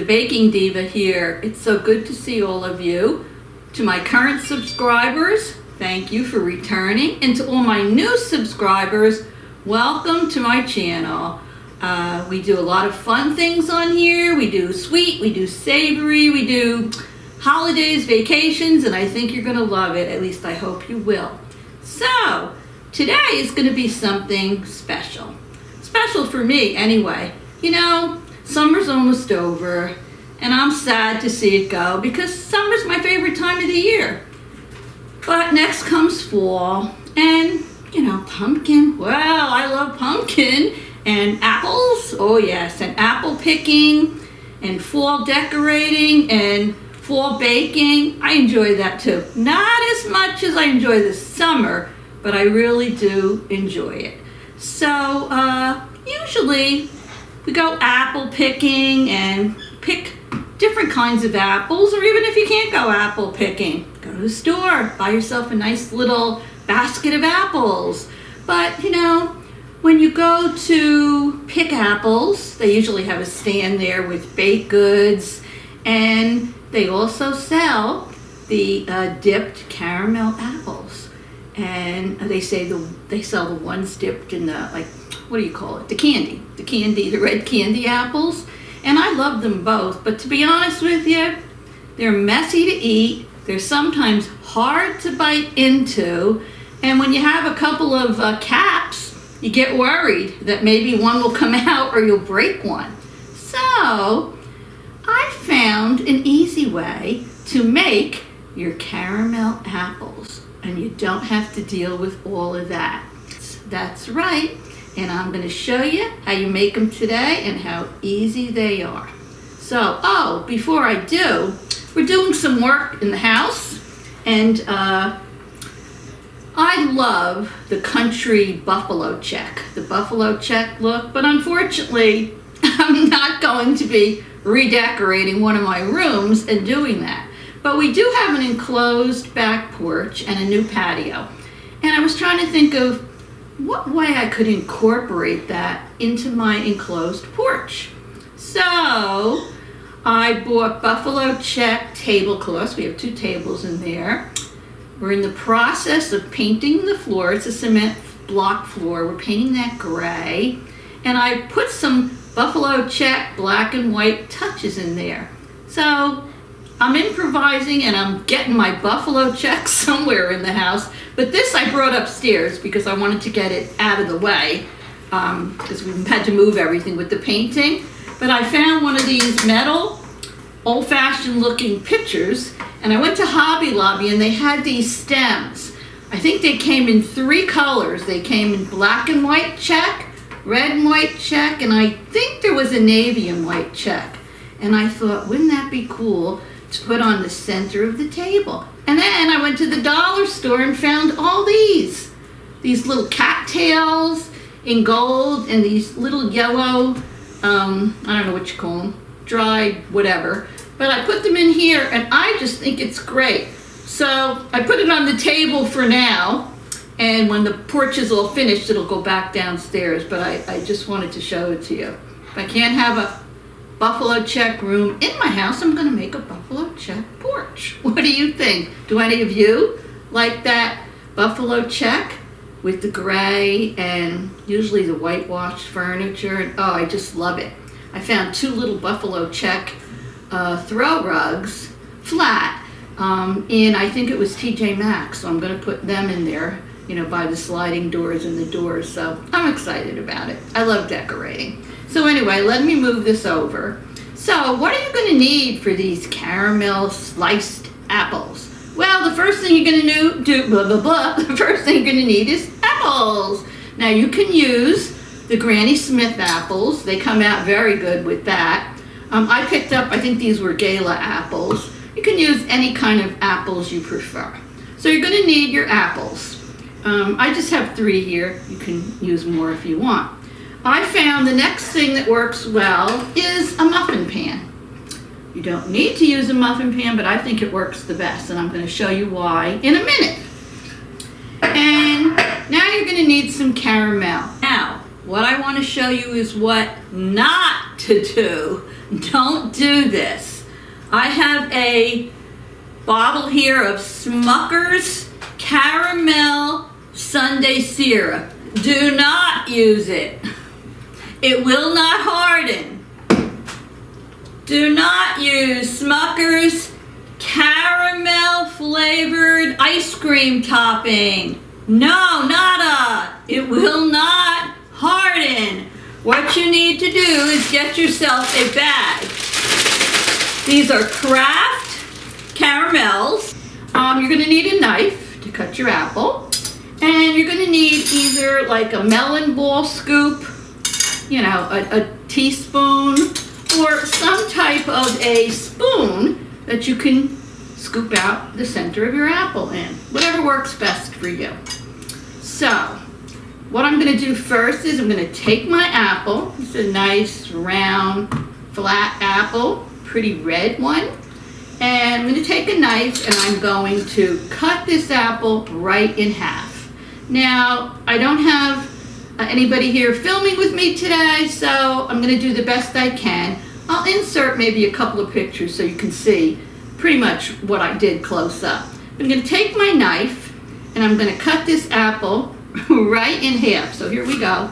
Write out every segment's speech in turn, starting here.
Baking Diva here. It's so good to see all of you. To my current subscribers, thank you for returning. And to all my new subscribers, welcome to my channel. We do a lot of fun things on here. We do sweet, we do savory, we do holidays, vacations, and I think you're gonna love it. At least I hope you will. So, today is gonna be something special. Special for me anyway. You know, summer's almost over, and I'm sad to see it go because summer's my favorite time of the year. But next comes fall, and you know, pumpkin. Well, I love pumpkin. And apples, oh yes, and apple picking, and fall decorating, and fall baking. I enjoy that too. Not as much as I enjoy the summer, but I really do enjoy it. So, usually we go apple picking and pick different kinds of apples, or even if you can't go apple picking, go to the store, buy yourself a nice little basket of apples. But you know, when you go to pick apples, they usually have a stand there with baked goods, and they also sell the dipped caramel apples. And they say they sell the ones dipped in the, like, what do you call it? The red candy apples. And I love them both, but to be honest with you, they're messy to eat. They're sometimes hard to bite into. And when you have a couple of caps, you get worried that maybe one will come out or you'll break one. So I found an easy way to make your caramel apples, and you don't have to deal with all of that. That's right. And I'm going to show you how you make them today and how easy they are. So, oh, before I do, we're doing some work in the house, and I love the country buffalo check, the buffalo check look, but unfortunately, I'm not going to be redecorating one of my rooms and doing that. But we do have an enclosed back porch and a new patio. And I was trying to think of what way I could incorporate that into my enclosed porch. So I bought buffalo check tablecloths. We have 2 tables in there. We're in the process of painting the floor. It's a cement block floor. We're painting that gray. And I put some buffalo check black and white touches in there. So I'm improvising and I'm getting my buffalo check somewhere in the house. But this I brought upstairs because I wanted to get it out of the way because we had to move everything with the painting. But I found one of these metal, old-fashioned looking pitchers, and I went to Hobby Lobby and they had these stems. I think they came in 3 colors. They came in black and white check, red and white check, and I think there was a navy and white check. And I thought, wouldn't that be cool to put on the center of the table? And then I went to the dollar store and found all these little cattails in gold and these little yellow, I don't know what you call them, dried whatever. But I put them in here and I just think it's great. So I put it on the table for now, and when the porch is all finished, it'll go back downstairs. But I just wanted to show it to you. If I can't have a buffalo check room in my house, I'm gonna make a buffalo check porch. What do you think? Do any of you like that buffalo check with the gray and usually the whitewashed furniture? And, oh, I just love it. I found 2 little buffalo check throw rugs, flat, in, I think it was TJ Maxx, so I'm going to put them in there, you know, by the sliding doors and the doors, so I'm excited about it. I love decorating. So anyway, let me move this over. So what are you going to need for these caramel sliced apples? Well, the first thing you're going to do, the first thing you're going to need is apples. Now you can use the Granny Smith apples. They come out very good with that. I picked up, I think these were Gala apples. You can use any kind of apples you prefer. So you're going to need your apples. I just have 3 here. You can use more if you want. I found the next thing that works well is a muffin pan. You don't need to use a muffin pan, but I think it works the best, and I'm going to show you why in a minute. And now you're going to need some caramel. Now, what I want to show you is what not to do. Don't do this. I have a bottle here of Smucker's Caramel Sundae Syrup. Do not use it. It will not harden. Do not use Smucker's caramel flavored ice cream topping. No, nada. It will not harden. What you need to do is get yourself a bag. These are Kraft caramels. You're going to need a knife to cut your apple. And you're going to need either like a melon ball scoop, you know, a teaspoon, or some type of a spoon that you can scoop out the center of your apple in. Whatever works best for you. So, what I'm going to do first is I'm going to take my apple. It's a nice, round, flat apple, pretty red one. And I'm going to take a knife and I'm going to cut this apple right in half. Now, I don't have anybody here filming with me today, so I'm going to do the best I can. I'll insert maybe a couple of pictures so you can see pretty much what I did close up. I'm going to take my knife and I'm going to cut this apple right in half. So here we go.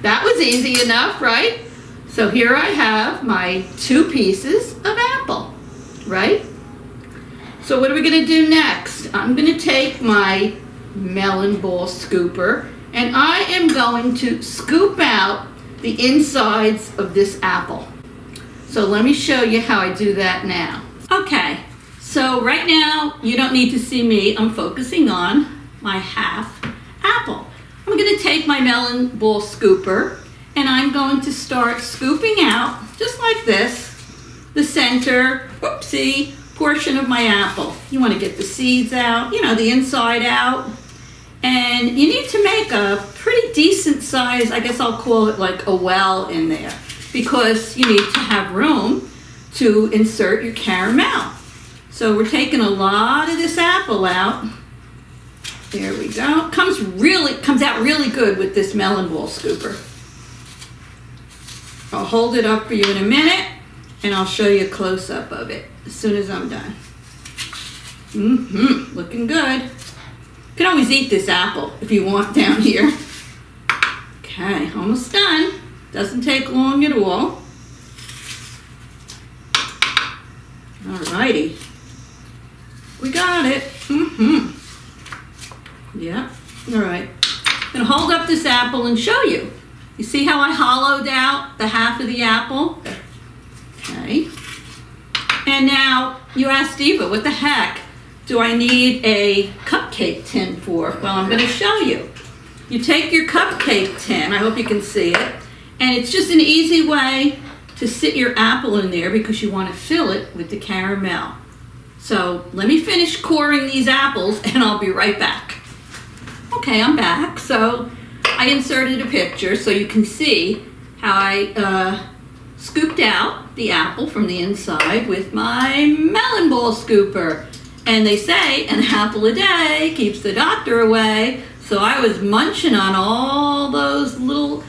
That was easy enough, right? So here I have my 2 pieces of apple, right? So what are we going to do next? I'm going to take my melon ball scooper and I am going to scoop out the insides of this apple. So let me show you how I do that now. Okay, so right now you don't need to see me. I'm focusing on my half apple. I'm going to take my melon ball scooper and I'm going to start scooping out, just like this, the center, whoopsie, portion of my apple. You want to get the seeds out, you know, the inside out. And you need to make a pretty decent size, I guess I'll call it like a well in there, because you need to have room to insert your caramel. So we're taking a lot of this apple out. There we go. Comes out really good with this melon ball scooper. I'll hold it up for you in a minute and I'll show you a close-up of it as soon as I'm done. Looking good. You can always eat this apple if you want down here. Okay, almost done. Doesn't take long at all. Alrighty. We got it. Yeah, alright. I'm gonna hold up this apple and show you. You see how I hollowed out the half of the apple? Okay. And now you ask Diva, what the heck do I need a cupcake tin for? Well, I'm going to show you. You take your cupcake tin, I hope you can see it, and it's just an easy way to sit your apple in there because you want to fill it with the caramel. So let me finish coring these apples and I'll be right back. Okay, I'm back. So I inserted a picture so you can see how I scooped out the apple from the inside with my melon ball scooper. And they say an apple a day keeps the doctor away. So I was munching on all those little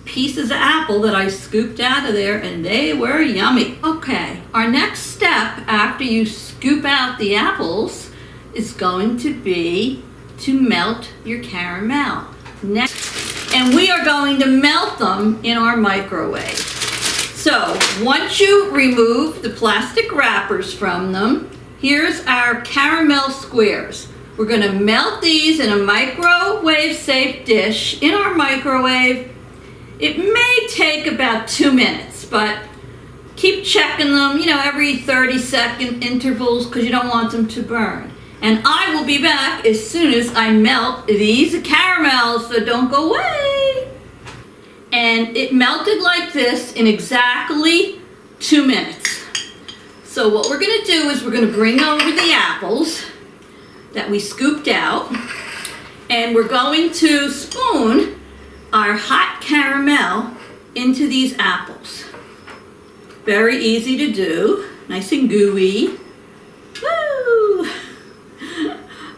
pieces of apple that I scooped out of there and they were yummy. Okay, our next step after you scoop out the apples is going to be to melt your caramel. And we are going to melt them in our microwave. So once you remove the plastic wrappers from them, here's our caramel squares. We're going to melt these in a microwave-safe dish in our microwave. It may take about 2 minutes, but keep checking them, you know, every 30-second intervals because you don't want them to burn. And I will be back as soon as I melt these caramels, so don't go away. And it melted like this in exactly 2 minutes. So what we're going to do is we're going to bring over the apples that we scooped out, and we're going to spoon our hot caramel into these apples. Very easy to do, nice and gooey. Woo!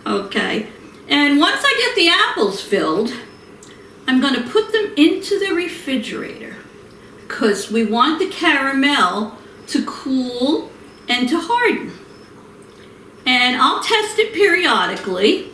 Okay, and once I get the apples filled, I'm going to put them into the refrigerator. because we want the caramel to cool and to harden. And I'll test it periodically,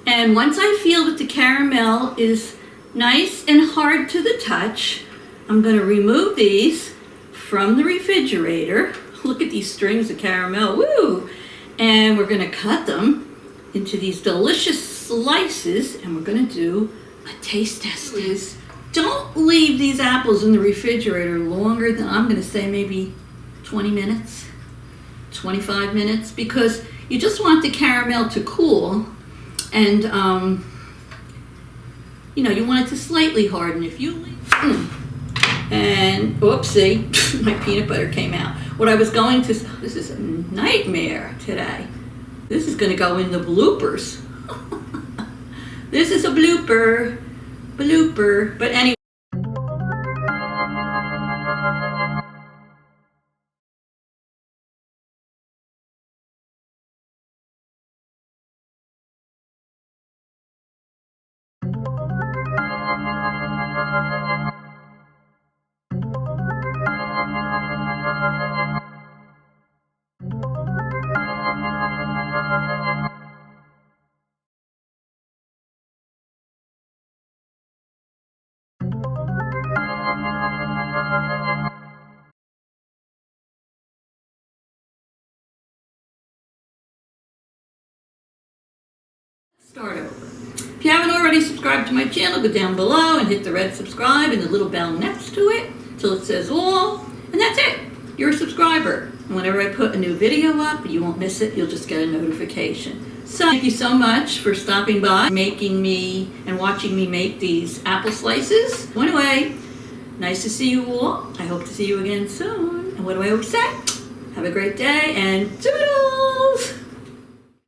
and once I feel that the caramel is nice and hard to the touch, I'm going to remove these from the refrigerator. Look at these strings of caramel, woo! And we're going to cut them into these delicious slices, and we're going to do a taste test. Don't leave these apples in the refrigerator longer than, I'm going to say, maybe 20 minutes, 25 minutes, because you just want the caramel to cool, and you know, you want it to slightly harden. If you and oopsie, my peanut butter came out. What I was going to, this is a nightmare today. This is going to go in the bloopers. This is a blooper, but anyway. Start over. If you haven't already subscribed to my channel, go down below and hit the red subscribe and the little bell next to it till it says all, and that's it. You're a subscriber. And whenever I put a new video up, you won't miss it. You'll just get a notification. So thank you so much for stopping by, making me and watching me make these apple slices. Anyway, nice to see you all. I hope to see you again soon. And what do I always say? Have a great day and toodles!